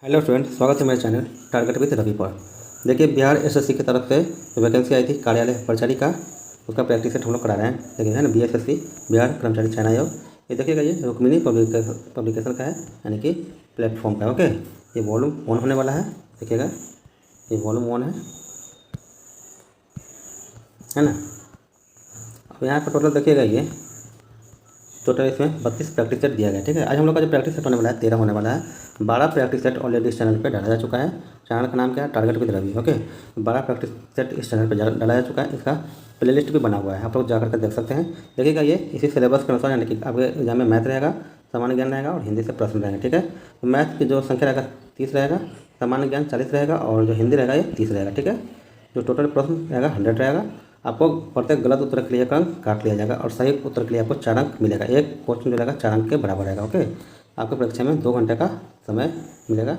Hello student, स्वागत है मेरे चैनल टारगेट विद रवि पर। देखिए, बिहार एसएससी की तरफ से जो वैकेंसी आई थी कार्यालय परिचारी का, उसका प्रैक्टिस सेट हम लोग करा रहे हैं। देखिए है ना, बीएसएससी बिहार कर्मचारी चयन आयोग। ये देखिएगा, ये रुक्मिणी पब्लिकेशन का है, यानी कि प्लेटफॉर्म का। ओके, ये वॉल्यूम 1 होने वाला है। देखिएगा, ये वॉल्यूम 1 है ना। अब यहाँ पर टोटल देखिएगा, ये टोटल इसमें 32 प्रैक्टिस सेट दिया गया। ठीक है, आज हम लोग का जो प्रैक्टिस सेट होने वाला है 13 होने वाला है। 12 प्रैक्टिस सेट ऑलरेडी इस चैनल पे डाला जा चुका है। चैनल का नाम क्या है? Target with Ravi. Okay, 12 practice set इस चैनल पे डाला जा चुका है। इसका प्लेलिस्ट भी बना हुआ है, आप लोग जा करके देख सकते हैं। देखिएगा, ये इसी सिलेबस के अनुसार, यानी कि आपके एग्जाम में मैथ रहेगा, सामान्य ज्ञान रहेगा और हिंदी से प्रश्न रहेंगे। ठीक है, तो मैथ की जो संख्या रहेगा 30 रहेगा, सामान्य ज्ञान 40 रहेगा और जो हिंदी रहेगा ये 30 रहेगा। ठीक है, जो टोटल प्रश्न रहेगा 100 रहेगा। आपको प्रत्येक गलत उत्तर के लिए 1 अंक काट लिया जाएगा और सही उत्तर के लिए आपको 4 अंक मिलेगा। एक क्वेश्चन जो रहेगा 4 अंक के बराबर रहेगा। ओके, आपको परीक्षा में 2 घंटे का समय मिलेगा।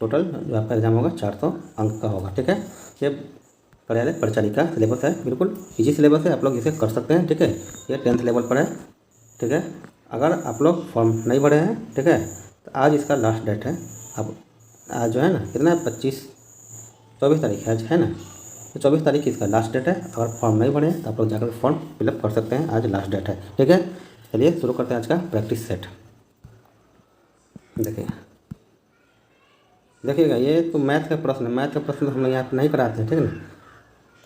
टोटल जो आपका एग्जाम होगा 400 अंक का होगा। ठीक है, ये कार्यालय परिचारी का सिलेबस है, बिल्कुल इजी सिलेबस है, आप लोग इसे कर सकते हैं। ठीक है, ये 10th लेवल पर है। ठीक है, अगर आप लोग फॉर्म नहीं भरे हैं, ठीक है, तो आज इसका लास्ट डेट है। अब आज जो है ना, कितना है, 24 तारीख है आज, है ना। तो 24 तारीख की इसका लास्ट डेट है। अगर फॉर्म नहीं भरे तो आप लोग जाकर फॉर्म फिलअप कर सकते हैं, आज लास्ट डेट है। ठीक है, चलिए शुरू करते हैं आज का प्रैक्टिस सेट। देखिएगा, ये तो मैथ का प्रश्न है। मैथ का प्रश्न हम लोग यहाँ पर नहीं कराते हैं, ठीक है ना।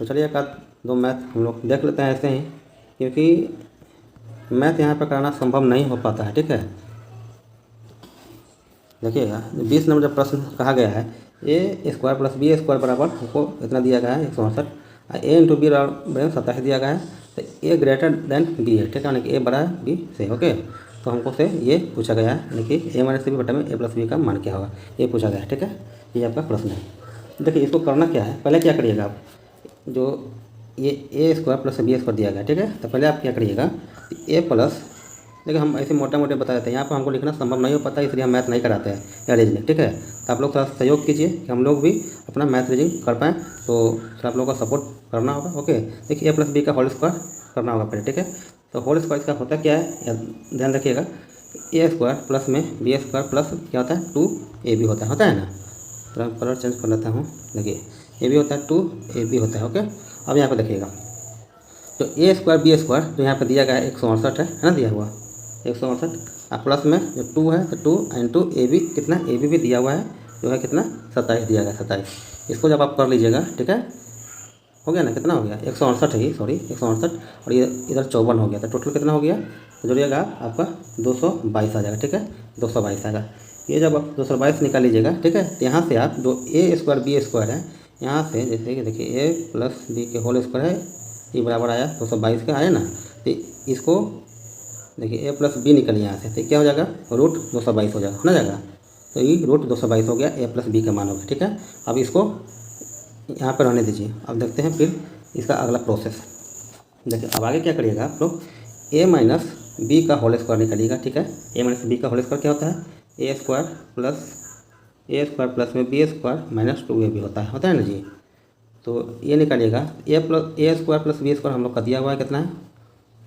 तो चलिए एक आध दो मैथ हम लोग देख लेते हैं ऐसे ही, क्योंकि मैथ यहाँ पर कराना संभव नहीं हो पाता है। ठीक है, देखिएगा, 20 नंबर जब प्रश्न कहा गया है, ए स्क्वायर प्लस बी स्क्वायर बराबर हमको इतना दिया गया है 168, ए इंटू बी बराबर 27 दिया गया है। तो ए ग्रेटर देन बी है। ठीक है, यानी कि ए बड़ा है बी से। ओके, तो हमको से ये पूछा गया है, यानी कि ए माइनस बी बटे में ए प्लस बी का मान क्या होगा, ये पूछा गया है। ठीक है, ये आपका प्रश्न है। देखिए, इसको करना क्या है, पहले क्या करिएगा आप, जो ये ए स्क्वायर प्लस बी स्क्वायर दिया गया, ठीक है, तो पहले आप क्या करिएगा, ए प्लस, देखिए हम ऐसे मोटा मोटे बता देते हैं, यहाँ पर हमको लिखना संभव नहीं हो पाता, इसलिए हम मैथ नहीं कराते हैं या रीजनिंग। ठीक है, तो आप लोग थोड़ा सहयोग कीजिए कि हम लोग भी अपना मैथ रीजनिंग कर पाएँ, तो थोड़ा आप लोगों का सपोर्ट करना होगा। ओके, देखिए, ए प्लस बी का होल स्क्वायर करना होगा पहले। ठीक है, तो होल स्क्वायर इसका होता क्या है, ध्यान रखिएगा, ए स्क्वायर प्लस में बी स्क्वायर प्लस क्या होता है, 2ab होता है ना। तो मैं कलर चेंज कर लेता हूँ। देखिए, ए बी होता है, 2ab होता है। ओके, अब यहाँ पर देखिएगा, तो ए स्क्वायर बी स्क्वायर जो यहाँ पर दिया गया है 168 है ना, दिया हुआ 168, और प्लस में जो 2 है तो 2 इंटू ए बी, कितना ए बी भी दिया हुआ है, जो है कितना 27 दिया गया, 27। इसको जब आप कर लीजिएगा, ठीक है, हो गया ना, कितना हो गया 168 है, सॉरी 168, और ये इधर 54 हो गया, तो टोटल कितना हो गया, तो जोड़िएगा आपका 222 आ जाएगा। ठीक है, 222 आएगा। ये जब आप 222 निकाल लीजिएगा, ठीक है, तो यहाँ से आप जो ए स्क्वायर बी स्क्वायर है, यहाँ से जैसे कि देखिए ए प्लस बी के होल स्क्वायर है, ये बराबर आया 222 का आया ना। तो इसको देखिए, ए प्लस बी निकलिए यहाँ से, तो क्या हो जाएगा, रूट 222 हो जाएगा, हो ना जाएगा। तो ये रूट 222 हो गया, ए प्लस बी का मान हो गया। ठीक है, अब इसको यहाँ पर रहने दीजिए। अब देखते हैं फिर इसका अगला प्रोसेस। देखिए, अब आगे क्या करिएगा आप लोग, ए माइनस बी का होल स्क्वायर निकालिएगा। ठीक है, ए माइनस बी का होल स्क्वायर क्या होता है, ए स्क्वायर प्लस में बी स्क्वायर माइनस 2ab होता है ना जी। तो ये निकालिएगा, ए स्क्वायर प्लस बी स्क्वायर हम लोग का दिया हुआ है, कितना है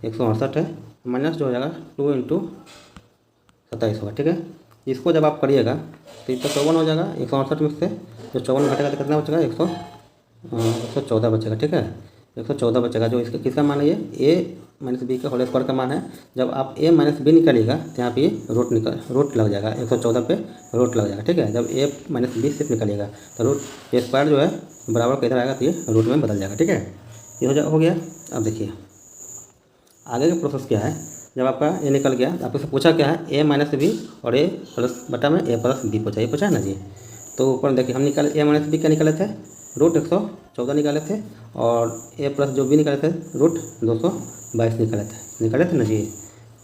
168 है, माइनस जो हो जाएगा 2 इंटू 27 होगा। ठीक है, इसको जब आप करिएगा तो इसका 54 हो जाएगा, 168 में से जो 54 घटेगा तो कितना बचेगा, 114 बचेगा। ठीक है, 114 बचेगा, जो इसका किसका मान है, ये ए माइनस बी का होल स्क्वायर का मान है। जब आप ए माइनस बी निकालिएगा तो यहाँ पे रूट लग जाएगा, 114 पे रूट लग जाएगा। ठीक है, जब ए माइनस बी सिर्फ निकालिएगा तो रूट ए स्क्वायर जो है बराबर का इधर आएगा, तो ये रूट में बदल जाएगा। ठीक है, ये हो गया। अब देखिए आगे का प्रोसेस क्या है, जब आपका ये निकल गया तो आपको से पूछा क्या है, ए माइनस बी और ए प्लस बटा में ए प्लस बी पूछा, ये पूछा है ना जी। तो ऊपर देखिए, हम निकाले ए माइनस बी क्या निकाले थे, रूट 114 निकाले थे, और ए प्लस जो बी निकाले थे रूट 222 निकाले थे ना जी।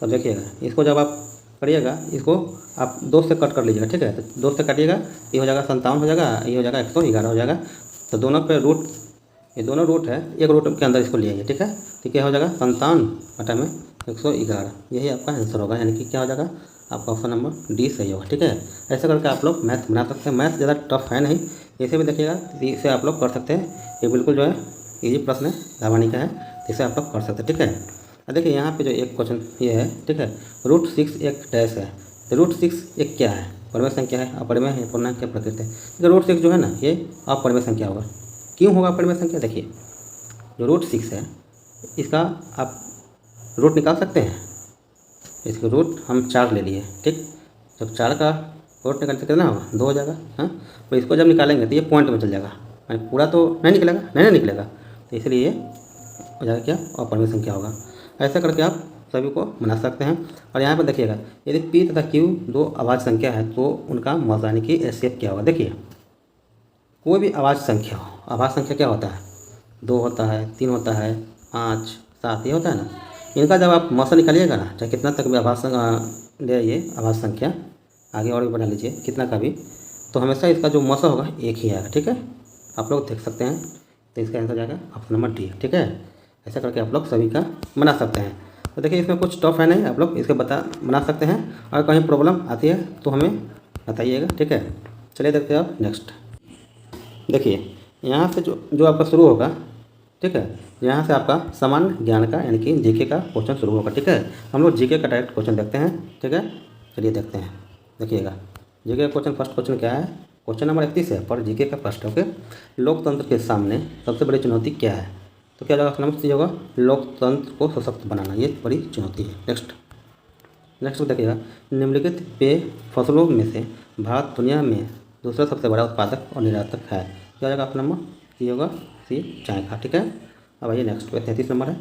तब देखिएगा, इसको जब आप करिएगा, इसको आप 2 से कट कर लीजिएगा। ठीक है, तो 2 से काटिएगा, ये हो जाएगा 57 हो जाएगा, ये हो जाएगा 111 हो जाएगा। तो दोनों पे रूट, ये दोनों रूट है, एक रूट के अंदर इसको ले आइए। ठीक है, तो क्या हो जाएगा 57 बटा में 111, यही आपका आंसर होगा, यानी कि क्या हो जाएगा आपका ऑप्शन नंबर डी सही होगा। ठीक है, ऐसे करके आप लोग मैथ बना सकते हैं। मैथ ज़्यादा टफ है नहीं, इसे भी देखिएगा, इसे आप लोग कर सकते हैं। ये बिल्कुल जो है इजी प्रश्न है, धावानी का है, तो इसे आप लोग कर सकते हैं। ठीक है, देखिए यहाँ पे जो एक क्वेश्चन ये है, ठीक है, रूट 6 एक डैश है, तो रूट 6 एक क्या है, परिमेय संख्या है, अपरिमेय है, पूर्णांक या प्रकृत है। तो रूट 6 जो है ना ये अपरिमेय संख्या होगा। क्यों होगा अपरिमेय संख्या? देखिए जो रूट 6 है इसका आप रूट निकाल सकते हैं। इसका रूट हम 4 ले लिए, ठीक। जब 4 का रूट निकाल कितना होगा? 2 हो जाएगा। हाँ, तो इसको जब निकालेंगे तो ये पॉइंट में चल जाएगा, पूरा तो नहीं निकलेगा, नहीं निकलेगा, तो इसलिए ये हो जाएगा क्या? अपरिमेय संख्या होगा। ऐसा करके आप सभी को बना सकते हैं। और यहाँ पर देखिएगा यदि पी तथा क्यू दो अभाज्य संख्या है तो उनका मौजा यानी कि एचसीएफ क्या होगा? देखिए कोई भी अभाज्य संख्या हो, अभाज्य संख्या क्या होता है? 2 होता है, 3 होता है, 5, 7 ये होता है ना। इनका जब आप मौसा निकालिएगा ना, चाहे कितना तक भी अभाज्य ले आइए, अभाज्य संख्या आगे और भी बना लीजिए कितना का भी, तो हमेशा इसका जो मौसा होगा एक ही आएगा, ठीक है। आप लोग देख सकते हैं, तो इसका आंसर जाएगा ऑप्शन नंबर डी, ठीक है। ऐसा करके आप लोग सभी का बना सकते हैं। तो देखिए इसमें कुछ टफ है नहीं, आप लोग इसके बना सकते हैं। और कहीं प्रॉब्लम आती है तो हमें बताइएगा, ठीक है। चलिए देखते हैं आप नेक्स्ट। देखिए यहाँ से जो आपका शुरू होगा, ठीक है, यहाँ से आपका सामान्य ज्ञान का यानी कि जीके का क्वेश्चन शुरू होगा, ठीक है। हम लोग जीके का डायरेक्ट क्वेश्चन देखते हैं, ठीक है। चलिए देखते हैं। देखिएगा जीके का क्वेश्चन, फर्स्ट क्वेश्चन क्या है? क्वेश्चन नंबर 31 है पर जीके का फर्स्ट, ओके। लोकतंत्र के सामने सबसे बड़ी चुनौती क्या है? तो क्या होगा? नंबर सी होगा लोकतंत्र को सशक्त बनाना, ये बड़ी चुनौती है। नेक्स्ट देखिएगा निम्नलिखित पेय फसलों में से भारत दुनिया में दूसरा सबसे बड़ा उत्पादक और निर्यातक है। क्या होगा? आपका नंबर सी होगा, सी चाय का, ठीक है। अब आइए नेक्स्ट पे 33 नंबर है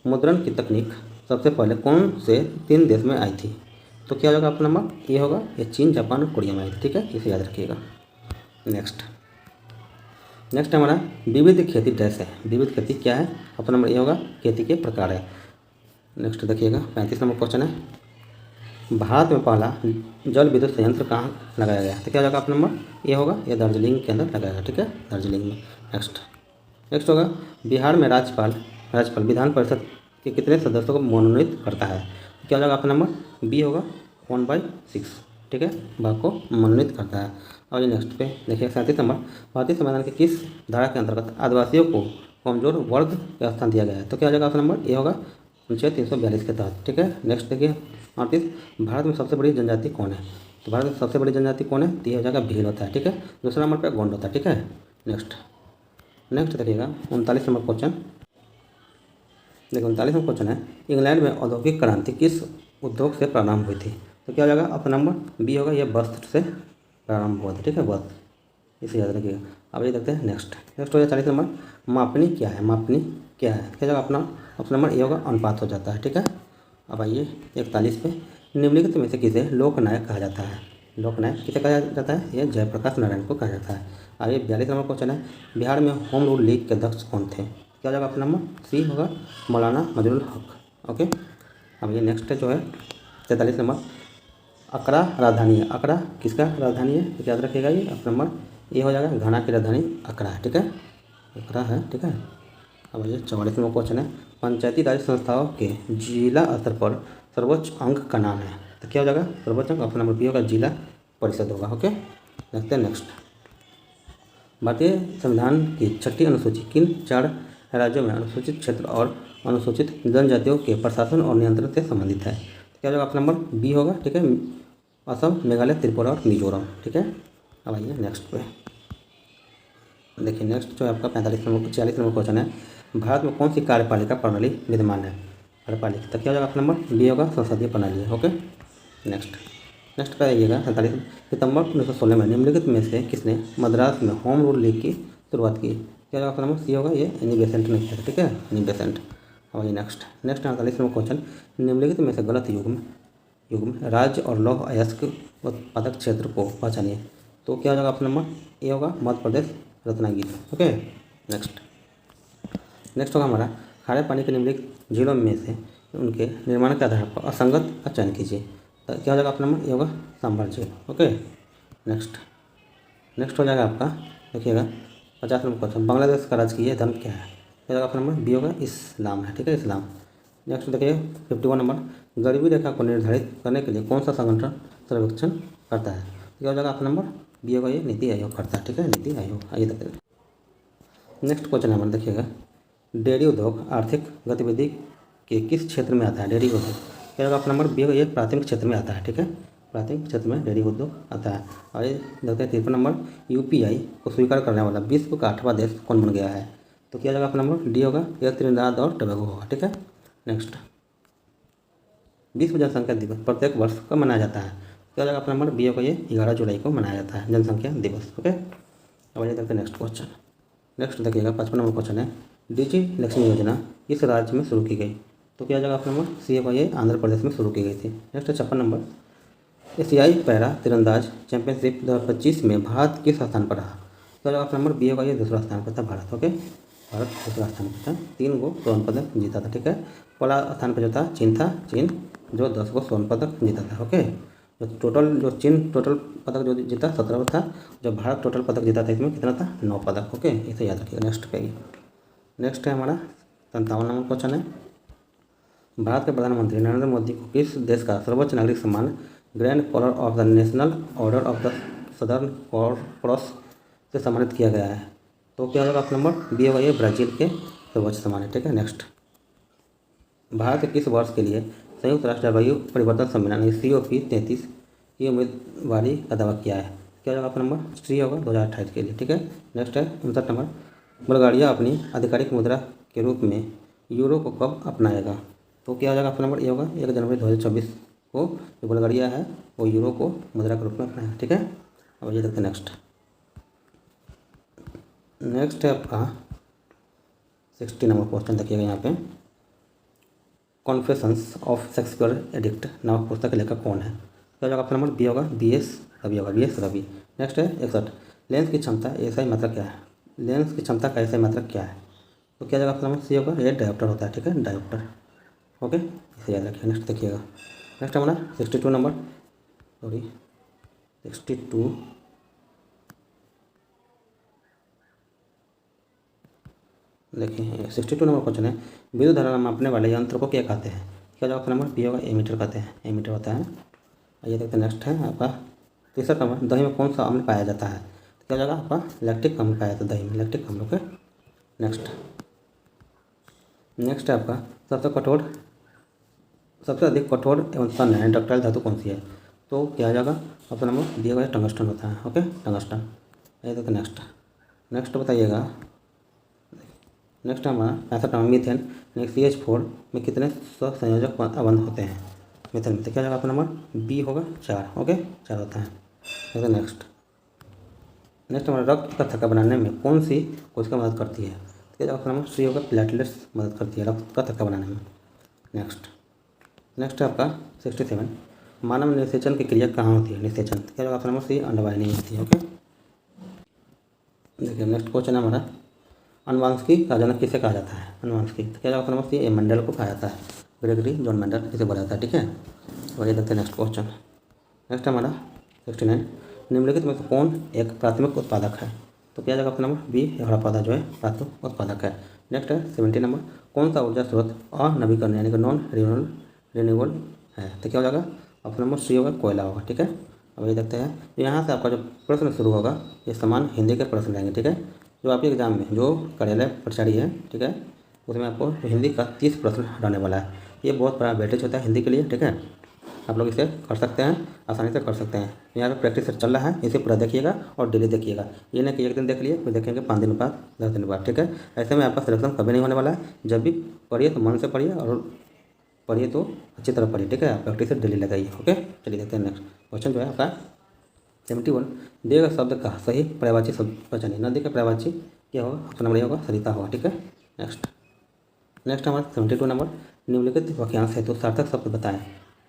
मुद्रण की तकनीक सबसे पहले कौन से 3 देश में आई थी? तो क्या होगा? आपका नंबर ये होगा, ये चीन, जापान और कोरिया में आई थी, ठीक है। इसे याद रखिएगा। नेक्स्ट हमारा विविध खेती डैश है। विविध खेती क्या है? अपना नंबर ये होगा, खेती के प्रकार है। नेक्स्ट देखिएगा 35 नंबर क्वेश्चन है भारत में पहला जल विद्युत संयंत्र कहाँ लगाया गया? तो क्या होगा? अपना नंबर ये होगा, ये दार्जिलिंग के अंदर लगाया गया, ठीक है, दार्जिलिंग में। नेक्स्ट होगा बिहार में राज्यपाल विधान परिषद के कितने सदस्यों को मनोनीत करता है? तो क्या होगा? आपका नंबर बी होगा, 1/6, ठीक है, भाग को मनोनीत करता है। और ये नेक्स्ट पे देखिए 37 नंबर भारतीय संविधान के किस धारा के अंतर्गत आदिवासियों को कमजोर वर्ग का स्थान दिया गया है? तो क्या हो जाएगा? आपका नंबर ये होगा अनुच्छेद 342 के तहत, ठीक है। नेक्स्ट देखिए 38 भारत में सबसे बड़ी जनजाति कौन है? तो भारत में सबसे बड़ी जनजाति कौन है? तो ये हो जाएगा भील होता है, ठीक है। दूसरा नंबर पर गोंड होता है, ठीक है। नेक्स्ट देखिएगा 39 नंबर क्वेश्चन। देखिए 39 नंबर क्वेश्चन है इंग्लैंड में औद्योगिक क्रांति किस उद्योग से प्रारंभ हुई थी? तो क्या हो जाएगा? आपका नंबर बी होगा, ये वस्त्र से प्रारंभ हुआ था, ठीक है, वस्त्र, इसे याद रखिएगा। अब ये देखते हैं नेक्स्ट हो जाए 40 नंबर मापनी क्या है? क्या जाएगा? अपना ऑप्शन नंबर ए होगा, अनुपात हो जाता है, ठीक है। अब आइए 41 पे निम्नलिखित में से किसे लोकनायक कहा जाता है? लोकनायक किसे कहा जाता है? ये जयप्रकाश नारायण को कहा जाता है। अब ये 42 नंबर क्वेश्चन है बिहार में होम रूल लीग के अध्यक्ष कौन थे? क्या जाएगा? अपना नंबर सी होगा, मौलाना मजरुल हक, ओके। अब ये नेक्स्ट जो है 43 नंबर अकरा राजधानी है। अकरा किसका राजधानी है? तो याद रखिएगा, ये अपना नंबर ये हो जाएगा, घाना की राजधानी अकरा है, ठीक है, अकरा है, ठीक है। अब ये 44 नंबर क्वेश्चन है पंचायती राज संस्थाओं के जिला स्तर पर सर्वोच्च अंग का नाम है। तो क्या हो जाएगा? सर्वोच्च अंग ऑप्शन नंबर बी होगा, जिला परिषद होगा, ओके। देखते हैं नेक्स्ट भारतीय संविधान की 6ठी अनुसूची किन 4 राज्यों में अनुसूचित क्षेत्र और अनुसूचित जनजातियों के प्रशासन और नियंत्रण से संबंधित है? तो क्या होगा? आपका नंबर बी होगा, ठीक है, असम, मेघालय, त्रिपुरा और मिजोरम, ठीक है। अब आइए नेक्स्ट पे देखिए नेक्स्ट जो है आपका 45 नंबर 46 नंबर क्वेश्चन है भारत में कौन सी कार्यपालिका प्रणाली विद्यमान है? कार्यपालिका, तो क्या होगा? आपका नंबर बी होगा, संसदीय प्रणाली है, ओके। नेक्स्ट पे आइएगा 47 सितंबर 1916 में निम्नलिखित में से किसने मद्रास में होम रूल लीग की शुरुआत की? क्या होगा? आपका नंबर सी होगा, ये एनी बेसेंट ने किया था, ठीक है, एनी बेसेंट। अब आइए नेक्स्ट 48 नंबर क्वेश्चन निम्नलिखित में से गलत युग्म राज्य और लौह अयस्क उत्पादक क्षेत्र को पहचानिए। तो क्या हो जाएगा? आपका नंबर ए होगा, मध्य प्रदेश, रत्नागिरी, ओके। नेक्स्ट होगा हमारा खारे पानी के निम्नलिखित झीलों में से उनके निर्माण के आधार पर असंगत का चयन कीजिए। तो क्या हो जाएगा? आपका नंबर ये होगा, सांभर झील, ओके। नेक्स्ट हो जाएगा आपका देखिएगा 50 नंबर क्वेश्चन बांग्लादेश का राजकीय धर्म क्या है? क्या होगा? आपका नंबर बी होगा, इस्लाम है, ठीक है, इस्लाम। नेक्स्ट देखिए 51 नंबर गरीबी रेखा को निर्धारित करने के लिए कौन सा संगठन सर्वेक्षण करता है? क्या हो जाएगा? आपका नंबर बी होगा, ये नीति आयोग करता है, ठीक है, नीति आयोग। आइए देखते हैं नेक्स्ट क्वेश्चन नंबर देखिएगा डेयरी उद्योग आर्थिक गतिविधि के किस क्षेत्र में आता है? डेयरी उद्योग क्या होगा? आपका नंबर बी होगा, ये प्राथमिक क्षेत्र में आता है, ठीक है, प्राथमिक क्षेत्र में डेयरी उद्योग आता है। और ये देखते हैं 53 नंबर, यूपीआई को स्वीकार करने वाला विश्व का 8वां देश कौन बन गया है? तो क्या जाएगा आपका नंबर डी होगा, यह त्रिनिदाद और टोबैगो होगा। ठीक है, नेक्स्ट, विश्व जनसंख्या दिवस प्रत्येक वर्ष कब मनाया जाता है? क्या जाएगा आपका नंबर बी होगा, ये 11 जुलाई को मनाया जाता है जनसंख्या दिवस। ओके, अब आइए देखते हैं नेक्स्ट क्वेश्चन। नेक्स्ट देखिएगा 55 नंबर क्वेश्चन है, डिजी लक्ष्मी योजना किस राज्य में शुरू की गई? तो क्या जाएगा आपका नंबर सी होगा, ये आंध्र प्रदेश में शुरू की गई थी। नेक्स्ट 56 नंबर, एशियाई पैरा तीरंदाज चैंपियनशिप 2025 में भारत किस स्थान पर रहा? तो जाएगा आपका नंबर बी होगा, ये दूसरा स्थान पर था भारत। ओके, भारत दूसरा स्थान पर था, 3 गो स्वर्ण पदक जीता था। ठीक है, पहला स्थान पर जो था चीन था, चीन जो 10 गो स्वर्ण पदक जीता था। ओके, जो चीन टोटल पदक जो जीता 17 था, जो भारत टोटल पदक जीता था इसमें कितना था 9 पदक। ओके, इसे याद रखिएगा। नेक्स्ट पे नेक्स्ट है हमारा 57 नंबर क्वेश्चन है, भारत के प्रधानमंत्री नरेंद्र मोदी को किस देश का सर्वोच्च नागरिक सम्मान Grand Collar of the National Order of the Southern Cross से सम्मानित किया गया है? तो क्या होगा आपका नंबर बी होगा, ये ब्राज़ील के सर्वोच्च सम्मान है। ठीक है, नेक्स्ट, भारत के किस वर्ष के लिए संयुक्त राष्ट्र जलवायु परिवर्तन सम्मेलन COP33 की उम्मीदवारी का दावा किया है? क्या होगा आपका नंबर सी होगा 2028 के लिए। ठीक है, नेक्स्ट है 59 नंबर, बुल्गारिया अपनी आधिकारिक मुद्रा के रूप में यूरो को कब अपनाएगा? तो क्या हो जाएगा आपका नंबर ये होगा 1 जनवरी 2024 को जो बुल्गारिया है वो यूरो को मुद्रा के रूप में अपनाएगा। ठीक है, अब ये देखते हैं नेक्स्ट। नेक्स्ट है आपका 60 नंबर क्वेश्चन देखिएगा यहाँ पे, कॉन्फेशंस ऑफ सेक्सुअल एडिक्ट नामक पुस्तक के लेखक कौन है? क्या होगा आपका नंबर बी होगा, BS रवि होगा, BS रवि। नेक्स्ट है 61, लेंस की क्षमता ऐसा ही मात्रक क्या है? लेंस की क्षमता का ऐसा ही मात्रक क्या है? तो क्या जगह आपका नंबर सी होगा, ये डायोप्टर होता है। ठीक है, डायोप्टर। ओके, इसे याद रखिए। नेक्स्ट देखिएगा, नेक्स्ट हमारा 62 नंबर, सॉरी 62, देखिए 62 नंबर क्वेश्चन है, विद्युत धारा मापने वाले यंत्र को क्या कहते हैं? क्या जवाब आपका नंबर बी होगा, एमीटर कहते हैं, एमीटर होता है। आइए देखते हैं नेक्स्ट है आपका 63 नंबर, दही में कौन सा अम्ल पाया जाता है? तो क्या जगह आपका लैक्टिक अम्ल पाया जाता है दही में, लैक्टिक अम्ल। ओके, नेक्स्ट नेक्स्ट है आपका सबसे अधिक कठोर एवं तन्य है डक्टाइल धातु कौन सी है? तो क्या आ जाएगा आपका नंबर दिया गया टंगस्टन होता है। Okay, tungsten. आइए देखते नेक्स्ट। नेक्स्ट बताइएगा, नेक्स्ट हमारा 65 नंबर, मीथेन CH4 में कितने सहसंयोजक बंध होते हैं मीथेन में? तो क्या जाएगा आपका नंबर बी होगा 4। ओके, 4 होता है। देखते नेक्स्ट हमारा रक्त का थक्का बनाने में कौन सी कोशिका मदद करती है? तो क्या जाएगा आपका नंबर सी होगा, प्लेटलेट्स मदद करती है रक्त का थक्का बनाने में। नेक्स्ट है आपका 67, मानव निषेचन की क्रिया कहाँ होती है? निषेचन। क्या जाएगा आपका नंबर सी, अंडवाहिनी होती है। ओके, देखिए नेक्स्ट क्वेश्चन है हमारा, अनुवांशिकी का जनक किसे कहा जाता है? अनुवांशिकी। तो क्या जाएगा नंबर सी, ए मेंडल को कहा जाता है, ग्रेगरी जॉन मेंडल इसे बोला जाता है। ठीक है, और ये देखते हैं नेक्स्ट क्वेश्चन। नेक्स्ट हमारा 69, निम्नलिखित में से कौन एक प्राथमिक उत्पादक है? तो क्या जाएगा आपका नंबर बी, हरा पौधा जो है प्राथमिक उत्पादक है। नेक्स्ट है 70 नंबर, कौन सा ऊर्जा स्रोत अनवीकरणीय यानी कि नॉन रिन्यूएबल है? तो क्या हो जाएगा आपका नंबर सी होगा, कोयला होगा। ठीक है, अब ये देखते हैं, यहाँ से आपका जो प्रश्न शुरू होगा ये समान हिंदी के प्रश्न रहेंगे। ठीक है, जो आपके एग्जाम में जो कार्यालय प्रचारी है, ठीक है, उसमें आपको हिंदी का 30 प्रश्न रहने वाला है। ये बहुत बड़ा वेटेज होता है हिंदी के लिए। ठीक है, आप लोग इसे कर सकते हैं, आसानी से कर सकते हैं। यहाँ पे प्रैक्टिस चल रहा है, इसे पूरा देखिएगा और डेली देखिएगा। ये नहीं कि एक दिन देख लिए फिर देखेंगे 5 दिन बाद, 10 दिन बाद। ठीक है, ऐसे में आपका सिलेक्शन कभी नहीं होने वाला है। जब भी पढ़िए तो मन से पढ़िए और पढ़िए तो अच्छी तरह पढ़िए। ठीक है, आप प्रैक्टिस डेली लगाइए। ओके, चलिए देखते हैं नेक्स्ट क्वेश्चन जो है आपका 71, दिए गए शब्द का सही पर्यायवाची शब्द पहचानिए। नदी का पर्यायवाची क्या होगा? ऑप्शन नंबर ए होगा, सरिता होगा। ठीक है, नेक्स्ट हमारा 72 नंबर, निम्नलिखित वाक्यांश हेतु सार्थक शब्द बताएं।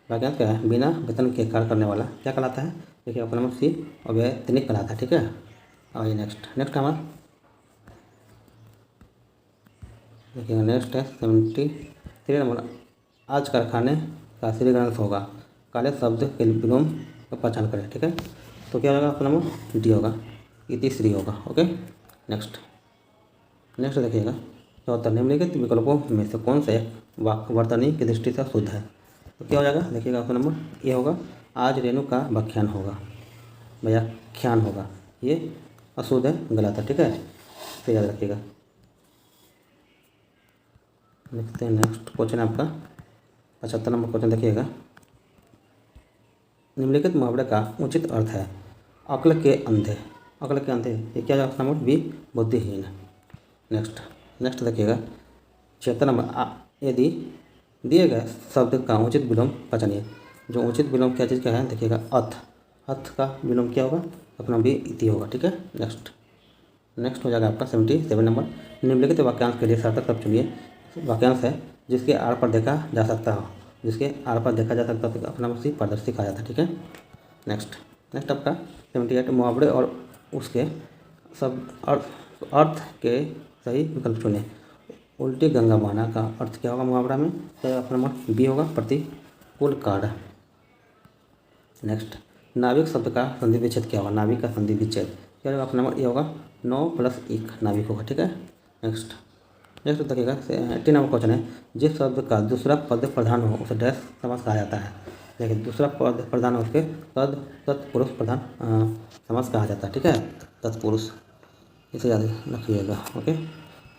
वाक्यांश क्या है? बिना वेतन के कार्य करने वाला क्या कहलाता है? देखिए ऑप्शन नंबर सी, अवैतनिक कहलाता है। ठीक है, और ये नेक्स्ट हमारा देखिएगा, नेक्स्ट है 73 नंबर, आज कारखाने का श्री ग्रंथ होगा, काले शब्द के विलोम का पहचान करें। ठीक है, तो क्या होगा आपका नंबर डी होगा, इतिश्री होगा। ओके, नेक्स्ट देखिएगा 74, निम्नलिखित विकल्पों में से कौन से वाक्य वर्तनी की दृष्टि से शुद्ध है? तो क्या हो जाएगा? देखिएगा आपका नंबर ए होगा, आज रेणु का व्याख्यान होगा, ये अशुद्ध है, गलत है। ठीक है, तो याद रखिएगा। देखते हैं नेक्स्ट क्वेश्चन आपका 75 नंबर क्वेश्चन देखिएगा, निम्नलिखित मुहावरे का उचित अर्थ है। अक्ल के अंधे, अक्ल के अंधे, ये क्या ऑप्शन नंबर बी बुद्धिहीन। नेक्स्ट देखिएगा 76 नंबर, यदि दिए गए शब्द का उचित विलोम पहचानिए। जो उचित विलोम क्या चीज़ का है देखिएगा, अर्थ का विलोम क्या होगा, अपना भी इति होगा। ठीक है, नेक्स्ट हो जाएगा आपका 77 नंबर, निम्नलिखित वाक्यांश के लिए सार्थक शब्द चुनिए। वाक्यांश है जिसके आर पर देखा जा सकता हो, जिसके आर पर देखा जा सकता है तो अपना उसी पारदर्शी कहा जाता है। ठीक है, नेक्स्ट आपका 78, मुहावरे और उसके सब अर्थ के सही विकल्प चुने। उल्टी गंगा बहाना का अर्थ क्या होगा मुहावरा में, तो अपना नंबर बी होगा, प्रतिकूल कार्य। नेक्स्ट, नाविक शब्द का संधि विच्छेद क्या होगा, नाविक का संधि विच्छेद क्या होगा, अपना नंबर ये होगा 9+1 नाविक होगा। ठीक है, नेक्स्ट देखिएगा 80 नंबर क्वेश्चन है, जिस शब्द का दूसरा पद प्रधान हो उसे डैश समास कहा जाता है। देखिए दूसरा पद प्रधान हो उसके तत्पुरुष प्रधान समास कहा जाता है। ठीक है, तत्पुरुष, इसे याद रखिएगा। ओके,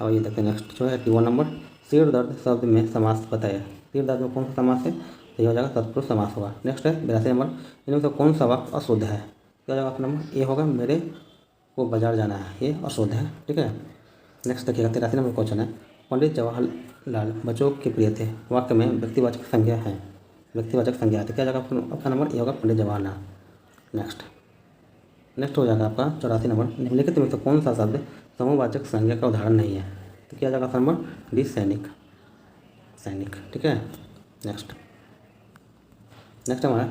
अब ये देखते हैं नेक्स्ट जो है 81 नंबर, सिर दर्द शब्द में समास बताया। सिर दर्द में कौन सा समास है, तो ये हो जाएगा तत्पुरुष समास होगा। नेक्स्ट है 82 नंबर, इनमें से कौन सा वाक्य अशुद्ध है, क्या हो जाएगा आपका नंबर ए होगा, मेरे को बाजार जाना है, ये अशुद्ध है। ठीक है, नेक्स्ट देखिएगा 83 नंबर क्वेश्चन है, पंडित जवाहरलाल बच्चों के प्रिय थे, वाक्य में व्यक्तिवाचक संज्ञा है, व्यक्तिवाचक संज्ञा है, तो क्या जाएगा आपका नंबर ये होगा, पंडित जवाहरलाल। नेक्स्ट हो जाएगा आपका 84 नंबर, निम्नलिखित में से कौन सा शब्द समूहवाचक संज्ञा का उदाहरण नहीं है, तो क्या जाएगा आपका नंबर डी सैनिक। ठीक है, नेक्स्ट हमारा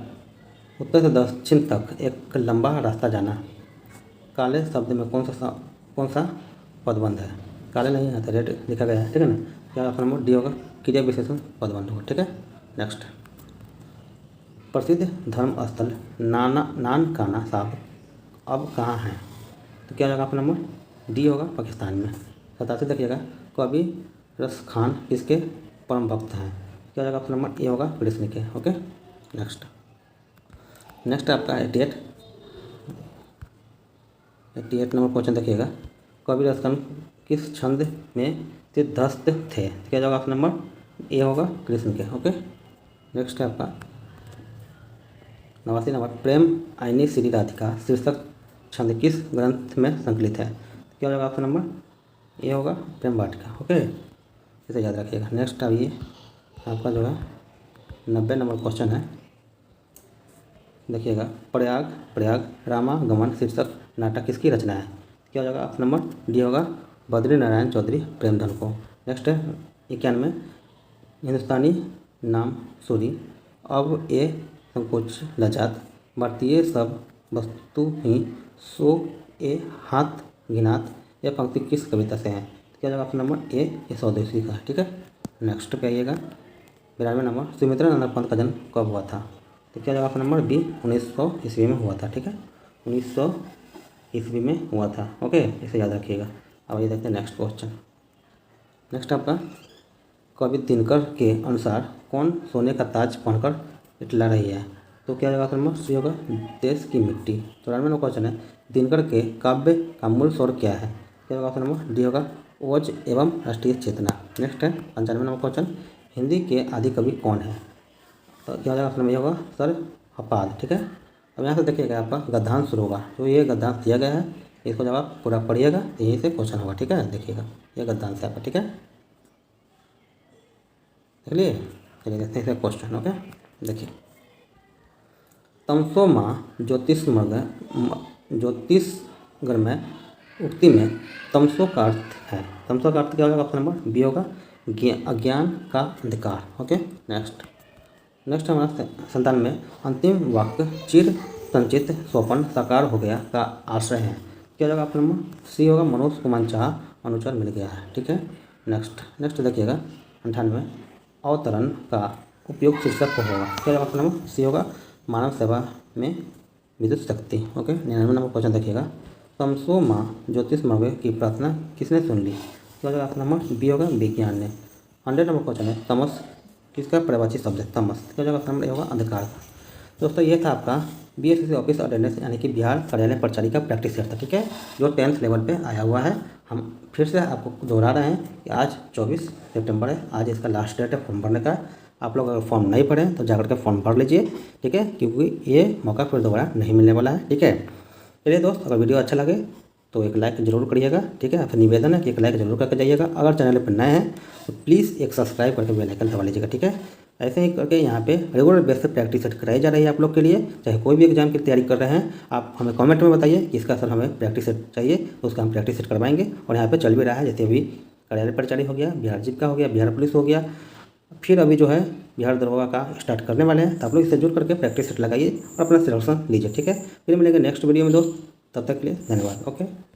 उत्तर से दक्षिण तक एक लंबा रास्ता जाना, काले शब्द में कौन सा पदबंध है, काले नहीं है तो रेड लिखा गया है। ठीक है ना, क्या आपका नंबर डी होगा, क्रिया विशेषण पदबंध होगा। ठीक है, नेक्स्ट, प्रसिद्ध धर्म स्थल नानकाना साहब अब कहाँ है, तो क्या जाएगा आपका नंबर डी होगा, पाकिस्तान में। 87 देखिएगा, कवि रस खान किसके परम भक्त हैं, क्या जाएगा आपका नंबर ए होगा, कृष्ण के। ओके, नेक्स्ट आपका 88 नंबर क्वेश्चन देखिएगा, कवि रस खान किस छंद में सिद्धस्थ थे, क्या जाएगा आपका नंबर ए होगा, कृष्ण के। ओके, नेक्स्ट है आपका 89 नंबर, प्रेम आईनी श्री राधिका शीर्षक छंद किस ग्रंथ में संकलित है, क्या होगा आपका नंबर ये होगा, प्रेम वाटिका। ओके, इसे याद रखिएगा। नेक्स्ट अब ये आपका जो है 90 नंबर क्वेश्चन है, देखिएगा, प्रयाग रामागमन शीर्षक नाटक किसकी रचना है, क्या हो जाएगा आपका नंबर डी होगा, बद्री नारायण चौधरी प्रेमधन को। नेक्स्ट है 91, हिंदुस्तानी नाम सूरी अब ए संकोच लजात भारतीय सब वस्तु ही सो ए हाथ गिनात, यह पंक्ति किस कविता से है, तो क्या जाएगा आपका नंबर ए ये स्वदेशी का। ठीक है, नेक्स्ट पे आइएगा 92 नंबर, सुमित्रानंद पंत का जन्म कब हुआ था, तो क्या जाएगा आपका नंबर बी 1900 ईस्वी में हुआ था। ठीक है, 1900 ईस्वी में हुआ था। ओके, इसे याद रखिएगा। अब ये देखते हैं नेक्स्ट क्वेश्चन। नेक्स्ट आपका, कवि दिनकर के अनुसार कौन सोने का ताज पहनकर इटला रही है, तो क्या जाएगा आपका नंबर सी होगा, देश की मिट्टी। 94 नंबर क्वेश्चन है, दिनकर के काव्य का मूल स्वर क्या है, क्या होगा आपका नंबर डी होगा, ओज एवं राष्ट्रीय चेतना। नेक्स्ट है 95 नंबर क्वेश्चन, हिंदी के आदि कवि कौन है, तो क्या हो जाएगा आपका नंबर ये होगा सर हपाद। ठीक है, अब यहाँ से देखिएगा आपका गद्यांश शुरू होगा, जो ये गद्यांश दिया गया है इसको जब आप पूरा पढ़िएगा तो यहीं से क्वेश्चन होगा। ठीक है, देखिएगा ये गद्यांश है आपका। ठीक है, चलिए देखते हैं क्वेश्चन। ओके, देखिए, तमसो माँ ज्योतिषगण में उक्ति में तमसो का अर्थ है, तमसो का अर्थ क्या होगा आपका नंबर बी होगा, अज्ञान का अंधकार। ओके, नेक्स्ट हमारा 97 में, अंतिम वाक्य चिर संचित स्वप्न साकार हो गया का आश्रय है, क्या होगा आपका नंबर सी होगा, मनोज को मनचाहा अनुचर मिल गया है। ठीक है, नेक्स्ट देखिएगा 98, अवतरण का उपयोग शीर्षक को होगा, क्या होगा आपका नंबर सी होगा, मानव सेवा में विद्युत शक्ति। ओके, 99 नंबर क्वेश्चन देखिएगा, तमसो माँ ज्योतिषमय की प्रार्थना किसने सुन ली, क्या होगा आपका नंबर बी होगा, विज्ञान ने। 100 नंबर क्वेश्चन है, तमस किसका पर्यायवाची शब्द है, तमस, क्या होगा आपका नंबर ये होगा, अंधकार का। दोस्तों ये था आपका बीएसएससी ऑफिस अटेंडेंस यानी कि बिहार कार्यालय परिचारिका का प्रैक्टिस सेट था। ठीक है, जो 10th लेवल पे आया हुआ है। हम फिर से आपको दोहरा रहे हैं कि आज 24 सितंबर है, आज इसका लास्ट डेट है फॉर्म भरने का। आप लोग अगर फॉर्म नहीं भरें तो जाकर के फॉर्म भर लीजिए, ठीक है, क्योंकि ये मौका फिर दोबारा नहीं मिलने वाला है, ठीक है। चलिए दोस्त, अगर वीडियो अच्छा लगे तो एक लाइक जरूर करिएगा, ठीक है। आपसे निवेदन है कि एक लाइक जरूर करके जाइएगा। अगर चैनल पर नए हैं तो प्लीज़ एक सब्सक्राइब करके बेल आइकन दबा लीजिएगा, ठीक है। ऐसे ही करके यहाँ पे रेगुलर बेस पे प्रैक्टिस सेट कराई जा रही है आप लोग के लिए। चाहे कोई भी एग्जाम की तैयारी कर रहे हैं, आप हमें कमेंट में बताइए कि इसका सर हमें प्रैक्टिस सेट चाहिए, तो उसका हम प्रैक्टिस सेट करवाएंगे। और यहाँ पे चल भी रहा है, जैसे अभी कार्यालय परिचारी हो गया, बिहार जीविका हो गया, बिहार पुलिस हो गया, फिर अभी जो है बिहार दरोगा का स्टार्ट करने वाले हैं। तो आप लोग इससे जुड़ करके प्रैक्टिस सेट लगाइए और अपना सिलेक्शन लीजिए, ठीक है। फिर मिलेंगे नेक्स्ट वीडियो में दोस्त, तब तक के लिए धन्यवाद। ओके।